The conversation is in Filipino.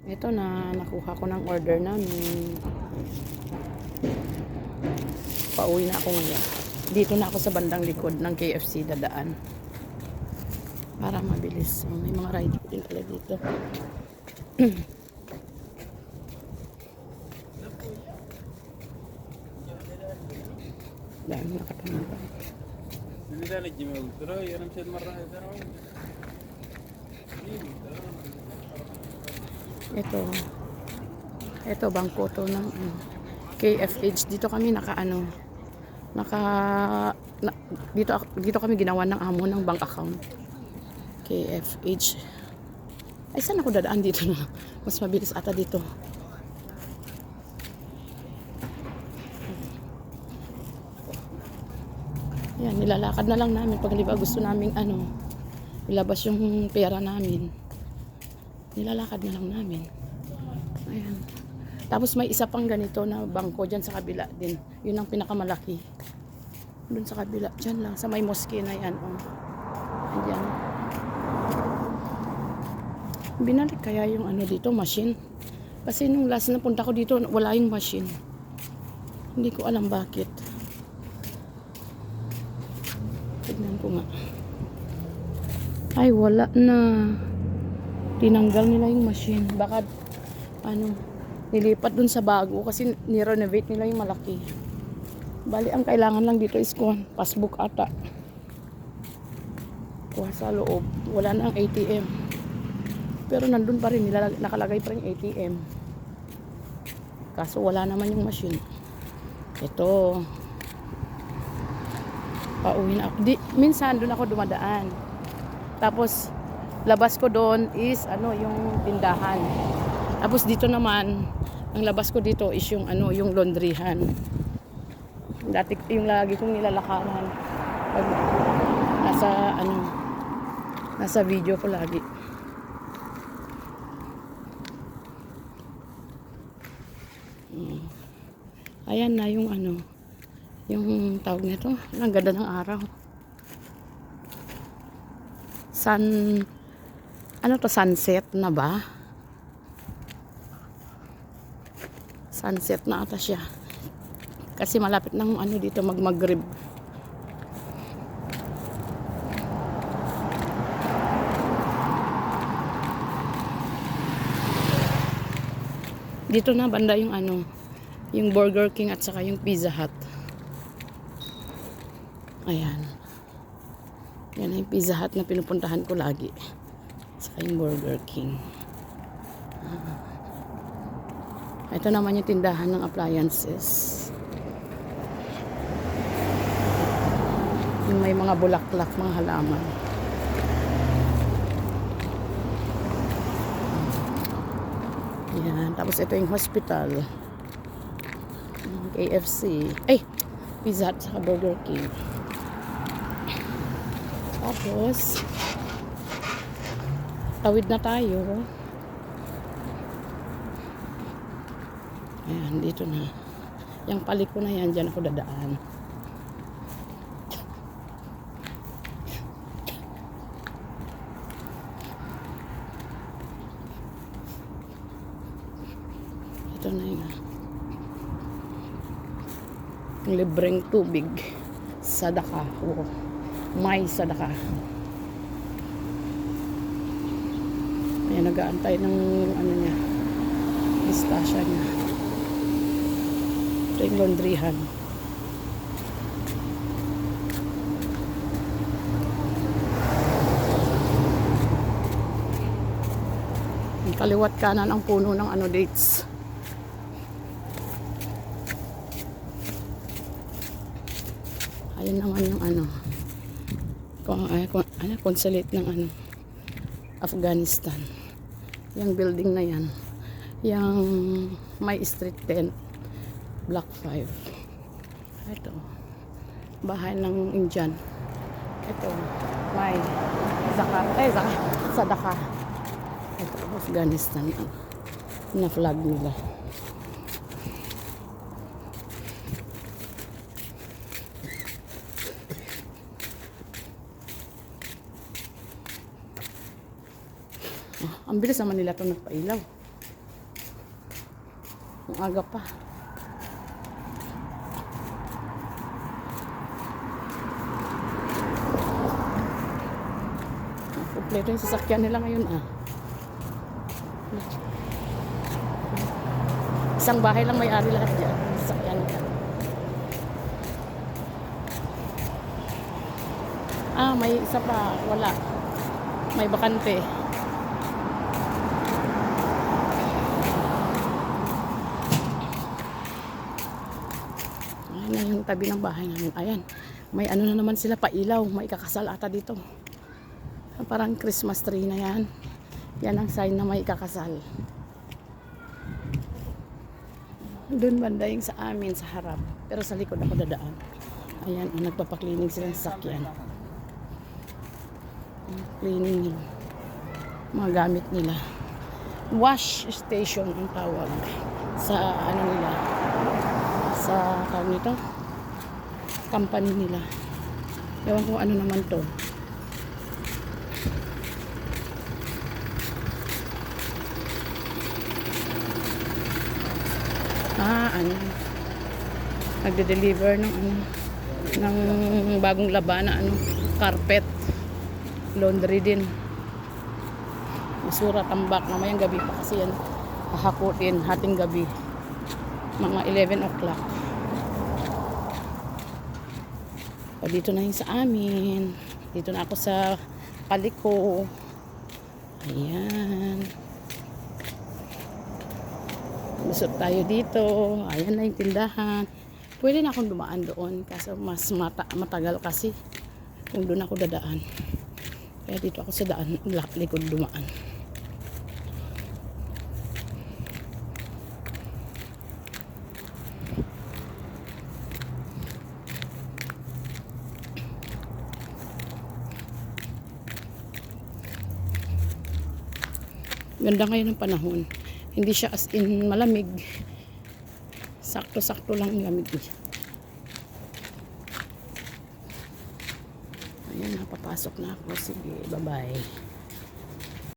Ito na, nakuha ko ng order namin. Pauwi na ako ngayon. Dito na ako sa bandang likod ng KFC dadaan. Para mabilis. May mga ride din pala dito. Dami nakatamang. Ito bangko to ng KFH. Dito kami dito kami ginawa ng amo ng bank account. KFH. Ay, saan ako dadaan dito na? Mas mabilis ata dito. Yan, nilalakad na lang namin pag di ba gusto naming ilabas yung pera namin. Nilalakad na lang namin. Ayan. Tapos may isa pang ganito na bangko dyan sa kabila din. Yun ang pinakamalaki. Doon sa kabila. Dyan lang. Sa may mosque na yan. Oh. Ayan. Binalik kaya yung dito, machine. Kasi nung last na punta ko dito, wala yung machine. Hindi ko alam bakit. Tignan ko nga. Ay, wala na. Tinanggal nila yung machine. Baka, nilipat dun sa bago kasi ni-renovate nila yung malaki. Bali, ang kailangan lang dito is passbook ata. Kuha sa loob. Wala na ang ATM. Pero nandun pa rin, nakalagay pa rin ATM. Kaso wala naman yung machine. Ito. Pauwi na ako. Minsan doon ako dumadaan. Tapos labas ko doon is yung tindahan. Tapos dito naman, ang labas ko dito is yung yung laundryhan. Dati yung lagi kong nilalakaran. Pag nasa video ko lagi. Ayan na yung yung tawag nito. Ang ganda ng araw. Sunset na ba? Sunset na ata siya. Kasi malapit ng dito magmagrib. Dito na banda yung yung Burger King at saka yung Pizza Hut. Ayan. Yan yung Pizza Hut na pinupuntahan ko lagi. Saka yung Burger King. Ito naman yung tindahan ng appliances. Yung may mga bulaklak, mga halaman. Yan. Tapos ito yung hospital. KFC. Ay! Pizza Hut sa Burger King. Tapos tawid na tayo. Ayan, dito na. Yung paliko na yan, dyan ako dadaan. Ito na yun. Libreng tubig. Sadaka. Oh. May sadaka. Ayan, nag-aantay ng niya. Pistasya niya. Ito yung laundryhan. Kaliwat kanan ang puno ng dates. Ayun naman yung consulate ng Afghanistan. Yung building na yan. Yung may street 10 block 5. Ito. Bahay ng Indian. Ito. May sadaka. Ito, Afghanistan. Na flag nila. Ang bilis naman nila ito nagpailaw. Ang aga pa. Kompleto yung sasakyan nila ngayon ah. Isang bahay lang may-ari lahat dyan. Sasakyan nila. Ah, may isa pa. Wala. May bakante. Ayan na yung tabi ng bahay namin. Ayan. May ano na naman sila, pailaw. May kakasal ata dito. Parang Christmas tree na yan. Yan ang sign na may kakasal. Doon banda yung sa amin, sa harap. Pero sa likod ako dadaan. Ayan, nagpapaklining sila sa sakyan. Cleaning mga gamit nila. Wash station ang tawag sa ano nila, sa nito company nila. Ewan ko ano naman to. Ano, nagde-deliver ng ano, ng bagong laban na ano, carpet, laundry din, basura, tambak. Mamayang gabi pa kasi yan hahakutin, hating gabi, mga 11 o'clock. O, dito na yung sa amin. Dito na ako sa paliko. Ayan, lusot tayo dito. Ayan na yung tindahan. Pwede na akong dumaan doon kasi mas matagal kasi kung doon ako dadaan. Kaya dito ako sa daan, likod dumaan. Ganda ngayon ng panahon. Hindi siya as in malamig. Sakto-sakto lang ang lamig niya. Ayan, napapasok na ako. Sige, bye-bye.